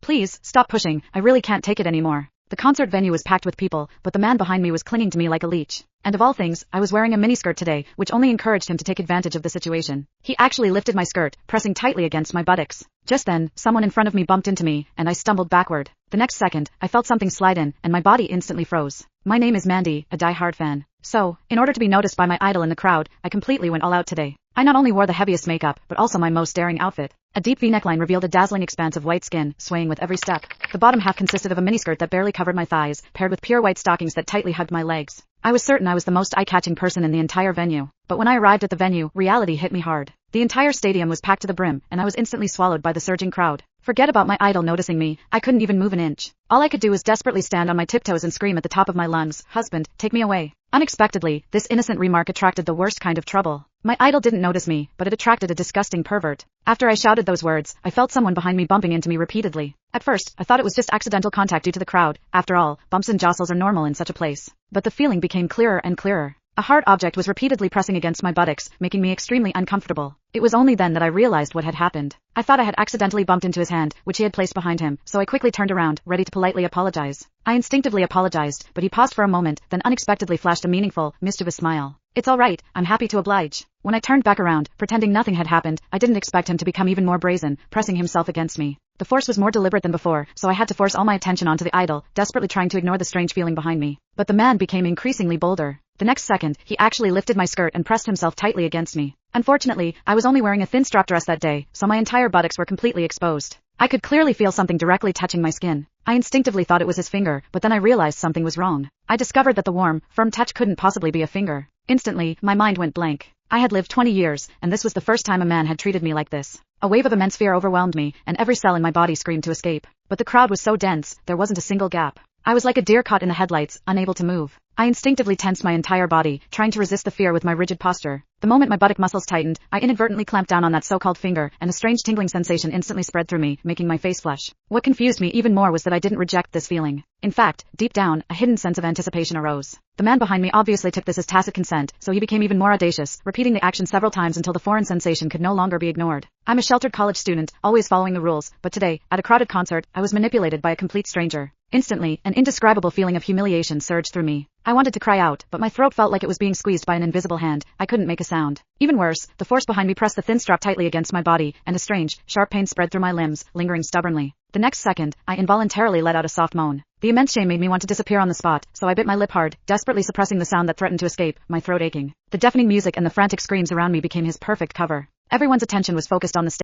Please, stop pushing, I really can't take it anymore. The concert venue was packed with people, but the man behind me was clinging to me like a leech. And of all things, I was wearing a miniskirt today, which only encouraged him to take advantage of the situation. He actually lifted my skirt, pressing tightly against my buttocks. Just then, someone in front of me bumped into me, and I stumbled backward. The next second, I felt something slide in, and my body instantly froze. My name is Mandy, a die-hard fan. So, in order to be noticed by my idol in the crowd, I completely went all out today. I not only wore the heaviest makeup, but also my most daring outfit. A deep V neckline revealed a dazzling expanse of white skin, swaying with every step. The bottom half consisted of a miniskirt that barely covered my thighs, paired with pure white stockings that tightly hugged my legs. I was certain I was the most eye-catching person in the entire venue. But when I arrived at the venue, reality hit me hard. The entire stadium was packed to the brim, and I was instantly swallowed by the surging crowd. Forget about my idol noticing me, I couldn't even move an inch. All I could do was desperately stand on my tiptoes and scream at the top of my lungs, "Husband, take me away." Unexpectedly, this innocent remark attracted the worst kind of trouble. My idol didn't notice me, but it attracted a disgusting pervert. After I shouted those words, I felt someone behind me bumping into me repeatedly. At first, I thought it was just accidental contact due to the crowd. After all, bumps and jostles are normal in such a place. But the feeling became clearer and clearer. A hard object was repeatedly pressing against my buttocks, making me extremely uncomfortable. It was only then that I realized what had happened. I thought I had accidentally bumped into his hand, which he had placed behind him, so I quickly turned around, ready to politely apologize. I instinctively apologized, but he paused for a moment, then unexpectedly flashed a meaningful, mischievous smile. "It's all right, I'm happy to oblige." When I turned back around, pretending nothing had happened, I didn't expect him to become even more brazen, pressing himself against me. The force was more deliberate than before, so I had to force all my attention onto the idol, desperately trying to ignore the strange feeling behind me. But the man became increasingly bolder. The next second, he actually lifted my skirt and pressed himself tightly against me. Unfortunately, I was only wearing a thin strap dress that day, so my entire buttocks were completely exposed. I could clearly feel something directly touching my skin. I instinctively thought it was his finger, but then I realized something was wrong. I discovered that the warm, firm touch couldn't possibly be a finger. Instantly, my mind went blank. I had lived 20 years, and this was the first time a man had treated me like this. A wave of immense fear overwhelmed me, and every cell in my body screamed to escape. But the crowd was so dense, there wasn't a single gap. I was like a deer caught in the headlights, unable to move. I instinctively tensed my entire body, trying to resist the fear with my rigid posture. The moment my buttock muscles tightened, I inadvertently clamped down on that so-called finger, and a strange tingling sensation instantly spread through me, making my face flush. What confused me even more was that I didn't reject this feeling. In fact, deep down, a hidden sense of anticipation arose. The man behind me obviously took this as tacit consent, so he became even more audacious, repeating the action several times until the foreign sensation could no longer be ignored. I'm a sheltered college student, always following the rules, but today, at a crowded concert, I was manipulated by a complete stranger. Instantly, an indescribable feeling of humiliation surged through me. I wanted to cry out, but my throat felt like it was being squeezed by an invisible hand. I couldn't make a sound. Even worse, the force behind me pressed the thin strap tightly against my body, and a strange, sharp pain spread through my limbs, lingering stubbornly. The next second, I involuntarily let out a soft moan. The immense shame made me want to disappear on the spot, so I bit my lip hard, desperately suppressing the sound that threatened to escape, my throat aching. The deafening music and the frantic screams around me became his perfect cover. Everyone's attention was focused on the stage.